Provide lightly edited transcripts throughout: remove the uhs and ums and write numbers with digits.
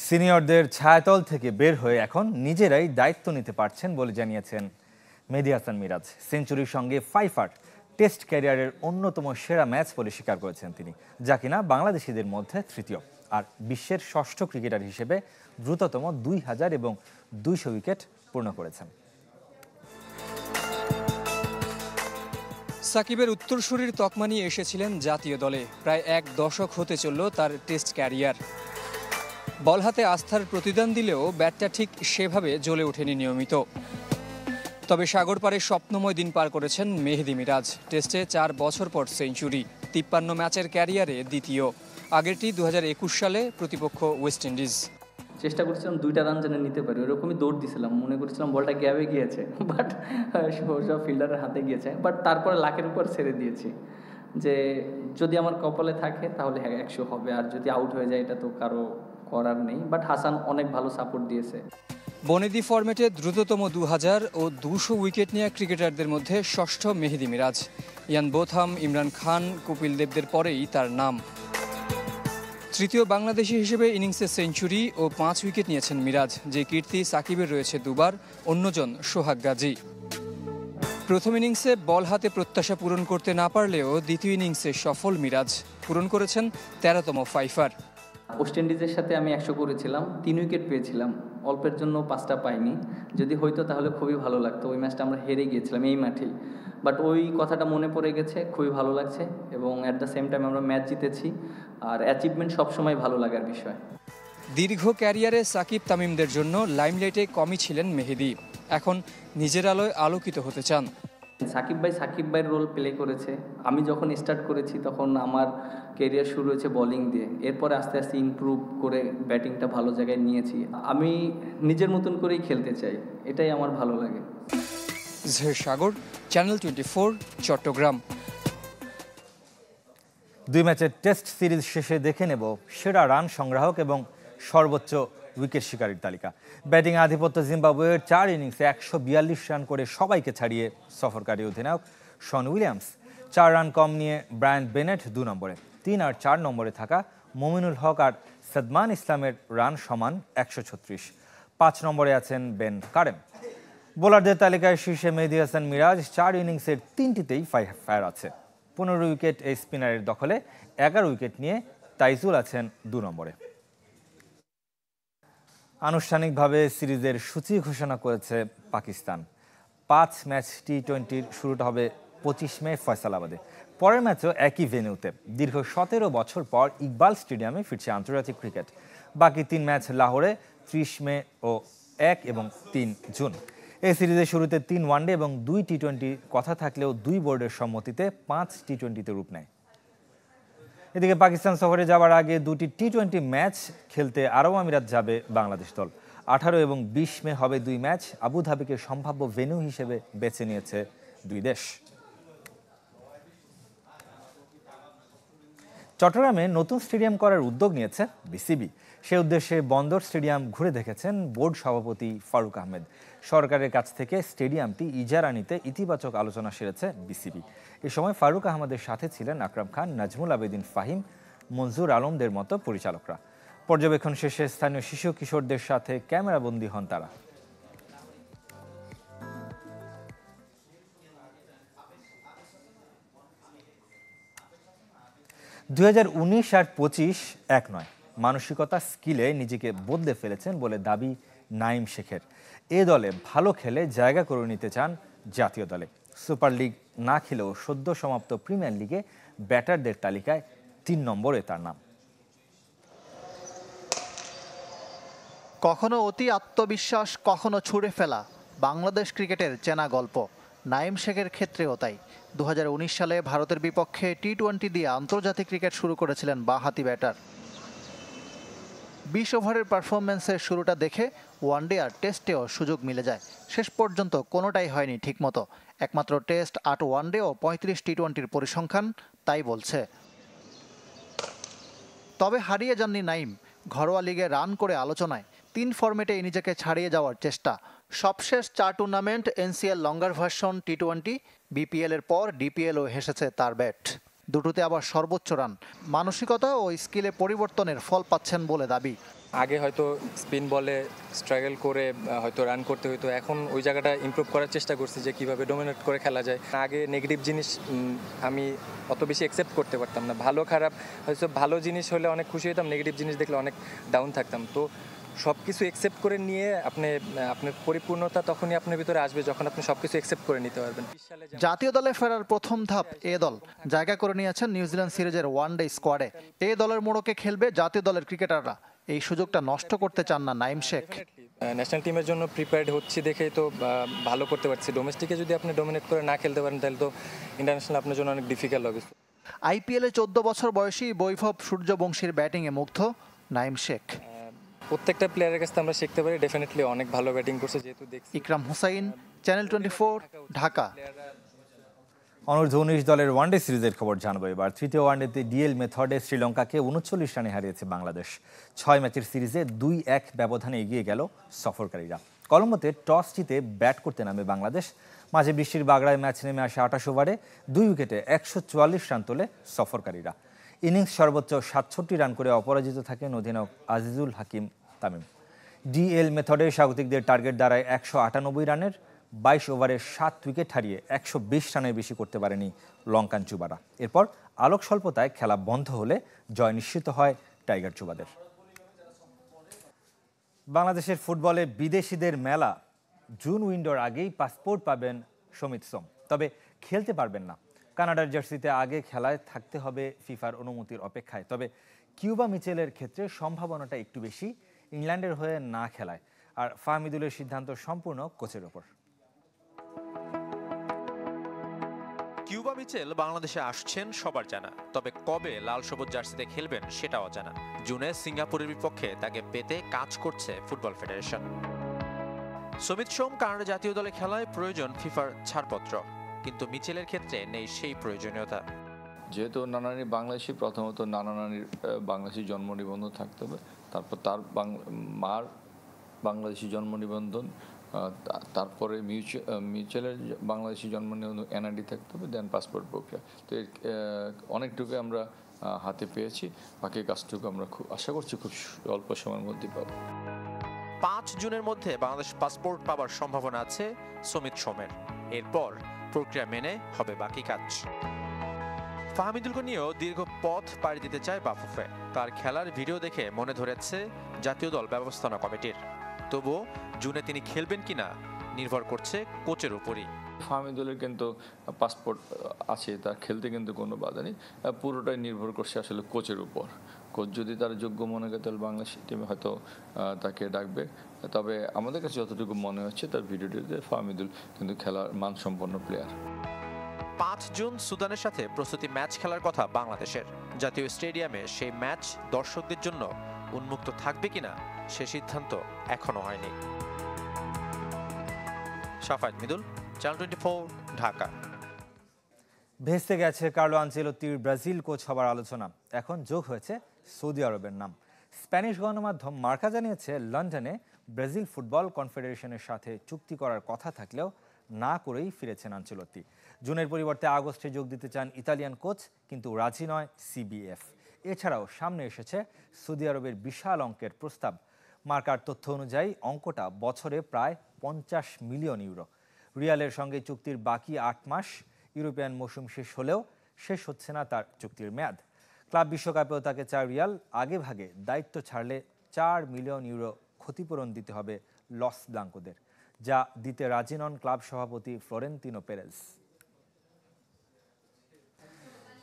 সিনিয়রদের ছায়াতল থেকে বের হয়ে এখন নিজেরাই দায়িত্ব নিতে পারছেন বলে জানিয়েছেন মেহেদী হাসান মিরাজ। সেঞ্চুরির সঙ্গে ফাইফার টেস্ট ক্যারিয়ারের অন্যতম সেরা ম্যাচ বলে স্বীকার করেছেন তিনি, যা কিনা বাংলাদেশিদের মধ্যে তৃতীয়। আর বিশ্বের ষষ্ঠ ক্রিকেটার হিসেবে দ্রুততম 2000 এবং 200 উইকেট পূর্ণ করেছেন। সাকিবের উত্তরসূরির তকমা নিয়ে এসেছিলেন জাতীয় দলে। প্রায় এক দশক হতে চলল তার টেস্ট ক্যারিয়ার। বল হাতে আস্থার প্রতিদান দিলেও ব্যাটটা ঠিক সেভাবে জ্বলে ওঠেনি নিয়মিত। তবে সাগর পাড়ে স্বপ্নময় দিন পার করেছেন মেহেদী মিরাজ। টেস্টে 4 বছর পর সেঞ্চুরি, 53 ম্যাচের ক্যারিয়ারে দ্বিতীয়। আগেরটি 2021 সালে, প্রতিপক্ষ ওয়েস্ট ইন্ডিজ। চেষ্টা করছিলাম 2টা রান যেন নিতে পারি, ওরকমই দৌড় দিছিলাম, মনে করছিলাম বলটা গ্যাপে গিয়েছে, বাট সব ফিল্ডারের হাতে গিয়েছে। বাট তারপরে লাখের উপর ছেড়ে দিয়েছি যে যদি আমার কপালে থাকে তাহলে 100 হবে, আর যদি আউট হয়ে যায় এটা তো কারো করার নেই। বাট হাসান অনেক ভালো সাপোর্ট দিয়েছে। বনেদি ফরম্যাটে দ্রুততম 2000 ও 200 উইকেট নেওয়া ক্রিকেটারদের মধ্যে ষষ্ঠ মেহেদী মিরাজ। ইয়ান বোথাম, ইমরান খান, কপিল দেবদের পরেই তার নাম। তৃতীয় বাংলাদেশি হিসেবে ইনিংসে সেঞ্চুরি ও 5 উইকেট নিয়েছেন মিরাজ, যে কীর্তি সাকিবের রয়েছে দুবার, অন্যজন সোহাগ গাজী। প্রথম ইনিংসে বল হাতে প্রত্যাশা পূরণ করতে না পারলেও দ্বিতীয় ইনিংসে সফল মিরাজ, পূরণ করেছেন 13তম ফাইফার। ওয়েস্ট ইন্ডিজের সাথে আমি 100 করেছিলাম, 3 উইকেট পেয়েছিলাম, অল্পের জন্য 5টা পাইনি। যদি হয়তো তাহলে খুবই ভালো লাগতো। ওই ম্যাচটা আমরা হেরে গিয়েছিলাম এই মাঠেই, বাট ওই কথাটা মনে পড়ে গেছে, খুবই ভালো লাগছে। এবং অ্যাট দ্য সেম টাইম আমরা ম্যাচ জিতেছি, আর অ্যাচিভমেন্ট সবসময় ভালো লাগার বিষয়। দীর্ঘ ক্যারিয়ারে সাকিব তামিমদের জন্য লাইমলাইটে কমই ছিলেন মেহেদী। এখন নিজের আলোয় আলোকিত হতে চান। সাকিব ভাইয়ের রোল প্লে করেছে। আমি যখন স্টার্ট করেছি তখন আমার কেরিয়ার শুরু হয়েছে বোলিং দিয়ে, এরপরে আস্তে আস্তে ইমপ্রুভ করে ব্যাটিংটা ভালো জায়গায় নিয়েছি। আমি নিজের মতন করেই খেলতে চাই, এটাই আমার ভালো লাগে। জহির সাগর, চ্যানেল 24, চট্টগ্রাম। 2 ম্যাচের টেস্ট সিরিজ শেষে দেখে নেব সেরা রান সংগ্রাহক এবং সর্বোচ্চ উইকেট শিকারীর তালিকা। ব্যাটিং আধিপত্য জিম্বাবুয়ের 4 ইনিংসে 142 রান করে সবাইকে ছাড়িয়ে সফরকারী অধিনায়ক শন উইলিয়ামস। 4 রান কম নিয়ে ব্রায়ান বেনেট 2 নম্বরে, 3 আর 4 নম্বরে থাকা মমিনুল হক আর সাদমান ইসলামের রান সমান 136। 5 নম্বরে আছেন বেন কারেম। বোলারদের তালিকায় শীর্ষে মেহেদী হাসান মিরাজ। 4 ইনিংসের 3টিতেই ফায়ার আছে। 15 উইকেট এই স্পিনারের দখলে। 11 উইকেট নিয়ে তাইজুল আছেন 2 নম্বরে। আনুষ্ঠানিকভাবে সিরিজের সূচি ঘোষণা করেছে পাকিস্তান। 5 ম্যাচ টি-20 শুরুটা হবে 25 মে ফয়সালাবাদে। পরের ম্যাচও একই ভেন্যুতে। দীর্ঘ 17 বছর পর ইকবাল স্টেডিয়ামে ফিরছে আন্তর্জাতিক ক্রিকেট। বাকি 3 ম্যাচ লাহোরে 30 মে ও 1 এবং 3 জুন। এই সিরিজের শুরুতে 3 ওয়ানডে এবং 2 টি-20 কথা থাকলেও 2 বোর্ডের সম্মতিতে 5 টি-20তে রূপ নেয়। এদিকে পাকিস্তান সফরে যাওয়ার আগে 2টি টি-20 ম্যাচ খেলতে আরব আমিরাত যাবে বাংলাদেশ দল। 18 এবং 20 মে হবে 2 ম্যাচ। আবুধাবিকে সম্ভাব্য ভেন্যু হিসেবে বেছে নিয়েছে 2 দেশ। চট্টগ্রামে নতুন স্টেডিয়াম করার উদ্যোগ নিয়েছে বিসিবি। সে উদ্দেশ্যে বন্দর স্টেডিয়াম ঘুরে দেখেছেন বোর্ড সভাপতি ফারুক আহমেদ। সরকারের কাছ থেকে স্টেডিয়ামটি ইজারা নিতে ইতিবাচক আলোচনা সেরেছে বিসিবি। এ সময় ফারুক আহমেদের সাথে ছিলেন আকরাম খান, নাজমুল আবেদিন ফাহিম, মনজুর আলমদের মতো পরিচালকরা। পর্যবেক্ষণ শেষে স্থানীয় শিশু কিশোরদের সাথে ক্যামেরাবন্দী হন তারা। 2019 আর 25 এক নয়। মানসিকতা, স্কিলে নিজেকে বদলে ফেলেছেন বলে দাবি নাঈম শেখের। এ দলে ভালো খেলে জায়গা করে নিতে চান জাতীয় দলে। সুপার লিগ না খেলেও সদ্য সমাপ্ত প্রিমিয়ার লিগে ব্যাটারদের তালিকায় 3 নম্বরে তার নাম। কখনো অতি আত্মবিশ্বাস, কখনো ছুঁড়ে ফেলা, বাংলাদেশ ক্রিকেটের চেনা গল্প। নাঈম শেখের ক্ষেত্রেও তাই। 2019 সালে ভারতের বিপক্ষে টি-20 দিয়ে আন্তর্জাতিক ক্রিকেট শুরু করেছিলেন বাঁহাতি ব্যাটার। 20 ওভারের পারফরমেন্সের শুরুটা দেখে ওয়ানডে আর টেস্টেও সুযোগ মিলে যায়। শেষ পর্যন্ত কোনোটাই হয়নি ঠিকমতো। একমাত্র টেস্ট, 8 ওয়ানডে ও 35 টি-20-র পরিসংখ্যান তাই বলছে। তবে হারিয়ে যাননি নাঈম। ঘরোয়া লিগে রান করে আলোচনায় 3 ফরম্যাটে নিজেকে ছাড়িয়ে যাওয়ার চেষ্টা। সবশেষ 4 টুর্নামেন্ট, এনসিএল লঙ্গার ভার্সন টি-20, বিপিএল এর পর ডিপিএলও হেসেছে তার ব্যাট। দুটোতে আবার সর্বোচ্চ রান। মানসিকতা ও স্কিলে পরিবর্তনের ফল পাচ্ছেন বলে দাবি। আগে হয়তো স্পিন বলে স্ট্রাগল করে হয়তো রান করতে হতো, এখন ওই জায়গাটা ইমপ্রুভ করার চেষ্টা করছি যে কিভাবে ডোমিনেট করে খেলা যায়। আগে নেগেটিভ জিনিস আমি অত বেশি অ্যাকসেপ্ট করতে পারতাম না, ভালো খারাপ হয়তো ভালো জিনিস হলে অনেক খুশি হতাম, নেগেটিভ জিনিস দেখলে অনেক ডাউন থাকতাম। তো সব কিছু অ্যাকসেপ্ট করে নিয়ে আপনার পরিপূর্ণতা তখনই আপনার ভিতরে আসবে যখন আপনি সব কিছু অ্যাকসেপ্ট করে নিতে পারবেন। জাতীয় দলে ফেরার প্রথম ধাপ এ দল জায়গা করে নিয়েছেন নিউজিল্যান্ড সিরিজের ওয়ানডে স্কোয়াডে। এ দলের মোড়কে খেলবে জাতীয় দলের ক্রিকেটাররা। এই সুযোগটা নষ্ট করতে চান না নাইম শেখ। ন্যাশনাল টিমের জন্য প্রিপেয়ার্ড হচ্ছি দেখেই তো ভালো করতে পারছি। ডোমেস্টিকে যদি আপনি ডোমিনেট করে না খেলতে পারেন তাহলে তো ইন্টারন্যাশনাল আপনার জন্য অনেক ডিফিকাল্ট হবে। আইপিএলে 14 বছর বয়সী বৈভব সূর্যবংশীর ব্যাটিংয়ে মুগ্ধ নাইম শেখ। প্রত্যেকটা প্লেয়ারের কাছে আমরা শিখতে পারি, ডেফিনেটলি অনেক ভালো ব্যাটিং করছে যেহেতু দেখছি। ইকরাম হুসাইন, চ্যানেল 24, ঢাকা। অনূর্ধ্ব-19 দলের ওয়ানডে সিরিজের খবর জানবো এবার। তৃতীয় ওয়ানডেতে ডিএল মেথডে শ্রীলঙ্কাকে 39 রানে হারিয়েছে বাংলাদেশ। 6 ম্যাচের সিরিজে 2-1 ব্যবধানে এগিয়ে গেল সফরকারীরা। কলম্বোতে টস জিতে ব্যাট করতে নামে বাংলাদেশ। মাঝে বৃষ্টির বাগড়ায় ম্যাচ নেমে আসে 28 ওভারে 2 উইকেটে 144 রান তোলে সফরকারীরা। ইনিংস সর্বোচ্চ 67 রান করে অপরাজিত থাকেন অধিনায়ক আজিজুল হাকিম তামিম। ডিএল মেথডে স্বাগতিকদের টার্গেট দাঁড়ায় 198 রানের। 22 ওভারে 7 উইকেট হারিয়ে 120 রানের বেশি করতে পারেনি লঙ্কান চুবারা। এরপর আলোক স্বল্পতায় খেলা বন্ধ হলে জয় নিশ্চিত হয় টাইগার চুবাদের। বাংলাদেশের ফুটবলে বিদেশিদের মেলা। জুন উইন্ডোর আগেই পাসপোর্ট পাবেন সমিত সোম, তবে খেলতে পারবেন না। কানাডার জার্সিতে আগে খেলায় থাকতে হবে ফিফার অনুমতির অপেক্ষায়। তবে কিউবা মিচেলের ক্ষেত্রে সম্ভাবনাটা একটু বেশি, ইংল্যান্ডের হয়ে না খেলায়। আর ফাহমিদুলের সিদ্ধান্ত সম্পূর্ণ কোচের ওপর। কিউবা মিচেল বাংলাদেশে আসছেন সবার জানা, তবে কবে লাল সবুজ জার্সিতে খেলবেন সেটাও অজানা। জুনে সিঙ্গাপুরের বিপক্ষে তাকে পেতে কাজ করছে ফুটবল ফেডারেশন। সমিত সোম কানাডা জাতীয় দলে খেলায় প্রয়োজন ফিফার ছাড়পত্র, কিন্তু মিচেলের ক্ষেত্রে নেই সেই প্রয়োজনীয়তা। যেহেতু নানানি বাংলাদেশি, প্রথমত নানানির বাংলাদেশি জন্ম নিবন্ধন থাকতে হবে, তারপর তার মার বাংলাদেশি জন্ম নিবন্ধন, তারপরে মিউচুয়ালের বাংলাদেশি জন্ম নিবন্ধন এনআইডি থাকতে হবে, দেন পাসপোর্ট প্রক্রিয়া। তো অনেকটুকু আমরা হাতে পেয়েছি, বাকি কাজটুকু আমরা খুব আশা করছি খুব অল্প সময়ের মধ্যে পাবো। 5 জুনের মধ্যে বাংলাদেশ পাসপোর্ট পাওয়ার সম্ভাবনা আছে সমিত সোমের। এরপর প্রক্রিয়া মেনে হবে বাকি কাজ। ফাহমিদুলকে নিয়েও দীর্ঘ পথ পাড়ি দিতে চায় বাফুফে। তার খেলার ভিডিও দেখে মনে ধরেছে জাতীয় দল ব্যবস্থাপনা কমিটির। তবুও জুনে তিনি খেলবেন কিনা নির্ভর করছে কোচের উপরই। ফাহমিদুলের কিন্তু পাসপোর্ট আছে, তার খেলতে কিন্তু কোনো বাধা নেই। পুরোটাই নির্ভর করছে আসলে কোচের উপর। কোচ যদি তার যোগ্য মনে করে তাহলে বাংলাদেশ টিমে হয়তো তাকে ডাকবে। তবে আমাদের কাছে যতটুকু মনে হচ্ছে তার ভিডিওটিতে ফাহমিদুল কিন্তু খেলার মানসম্পন্ন প্লেয়ার। 5 জুন সুদানের সাথে প্রস্তুতি ম্যাচ খেলার কথা বাংলাদেশের। জাতীয় স্টেডিয়ামে সেই ম্যাচ দর্শকদের জন্য উন্মুক্ত থাকবে কিনা সে সিদ্ধান্ত এখনো হয়নি। শাফাত মিদুল, চ্যানেল 24, ঢাকা। ভেস্তে গেছে কার্লো আনচেলত্তির ব্রাজিল কোচ হবার আলোচনা। এখন যোগ হয়েছে সৌদি আরবের নাম। স্প্যানিশ গণমাধ্যম মার্কা জানিয়েছে লন্ডনে ব্রাজিল ফুটবল কনফেডারেশনের সাথে চুক্তি করার কথা থাকলেও না করেই ফিরেছেন আনচেলত্তি। জুনের পরিবর্তে আগস্টে যোগ দিতে চান ইতালিয়ান কোচ, কিন্তু রাজি নয় সিবিএফ। এছাড়াও সামনে এসেছে সৌদি আরবের বিশাল অঙ্কের প্রস্তাব। মার্কার তথ্য অনুযায়ী অঙ্কটা বছরে প্রায় 50 মিলিয়ন ইউরো। রিয়ালের সঙ্গে চুক্তির বাকি 8 মাস। ইউরোপিয়ান মৌসুম শেষ হলেও শেষ হচ্ছে না তার চুক্তির মেয়াদ। ক্লাব বিশ্বকাপেও তাকে চায় রিয়াল। আগে ভাগে দায়িত্ব ছাড়লে 4 মিলিয়ন ইউরো ক্ষতিপূরণ দিতে হবে লস ব্লাঙ্কোদের, যা দিতে রাজি নন ক্লাব সভাপতি ফ্লোরেন্তিনো পেরেজ।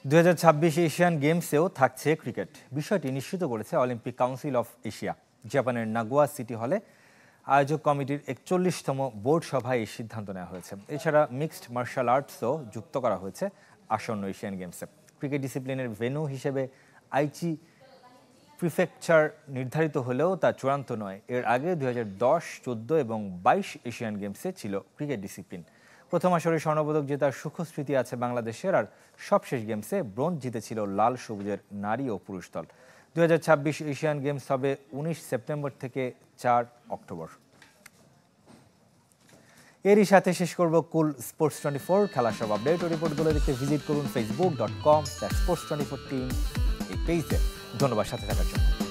2026 এশিয়ান গেমসেও থাকছে ক্রিকেট। বিষয়টি নিশ্চিত করেছে অলিম্পিক কাউন্সিল অফ এশিয়া। জাপানের নাগোয়া সিটি হলে আয়োজক কমিটির 41তম বোর্ড সভায় এই সিদ্ধান্ত নেওয়া হয়েছে। এছাড়া মিক্সড মার্শাল আর্টসও যুক্ত করা হয়েছে আসন্ন এশিয়ান গেমসে। ক্রিকেট ডিসিপ্লিনের ভেন্যু হিসেবে আইচি প্রিফেকচার নির্ধারিত হলেও তা চূড়ান্ত নয়। এর আগে 2010, 14 এবং 22 এশিয়ান গেমসে ছিল ক্রিকেট ডিসিপ্লিন। প্রথম আসরে স্বর্ণপদক জেতার সুখ স্মৃতি আছে বাংলাদেশের। আর সবশেষ গেমসে ব্রোঞ্জ জিতেছিল লাল সবুজের নারী ও পুরুষ দল। 2026 এশিয়ান গেমস হবে 19 সেপ্টেম্বর থেকে 4 অক্টোবর। এরই সাথে শেষ করব কুল স্পোর্টস 24 খেলার সব আপডেট ও রিপোর্টগুলো দেখতে ভিজিট করুন facebook.com/sports24 টিম এই পেজে। ধন্যবাদ সাথে থাকার জন্য।